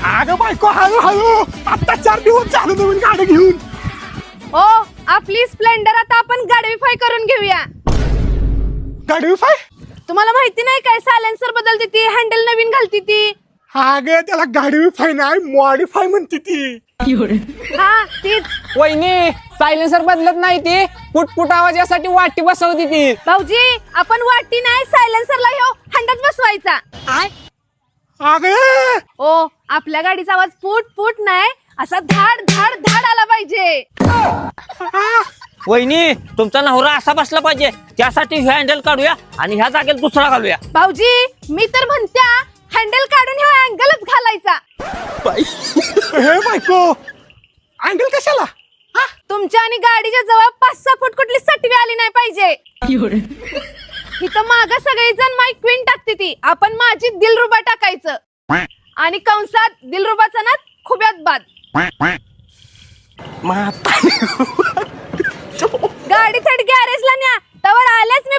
अगं बायको हळू हळू आता 4 दिवस झाले नवीन गाडी घेऊन. ओ आपली स्प्लेंडर आता आपण गाडीफाय करून घेऊया. गाडी फाय तुम्हाला माहिती नाही काय सायलेन्सर बदलती ती हँडल नवीन घालती ती. अगं त्याला गाडी फाय नाही मॉडिफाय म्हणते ती. हा तीच. वहिनी सायलेन्सर बदलत नाही ती पुटपुट आवाज यासाठी वाटी बसवती ती. भाऊजी आपण वाटी नाही सायलेन्सरला ह्यो हंडाच बसवायचा. अगं ओ आपल्या गाडीचा आवाज फुट फुट नाही असा धाड धाड धाड आला पाहिजे. वहिनी तुमचा नवरा असा बसला पाहिजे त्यासाठी हे हँडल काढूया आणि ह्या जागेला दुसरा घालूया. भाऊजी मी तर म्हणत्या हँडल काढून ह्यो अँगलच घालायचा. हे बायको अँगल कशाला? तुमच्या आणि गाडीच्या जवळ 5-6 फूट कुठली सटवी आली नाही पाहिजे. इथं माग सगळी जण माई क्वीन टाकते ती आपण माझी दिलरुबा टाकायचं आणि कंसात दिलरुबाचा ना खुब्यात बाद. गाडी थेट गॅरेजला न्या तवर आलेच मी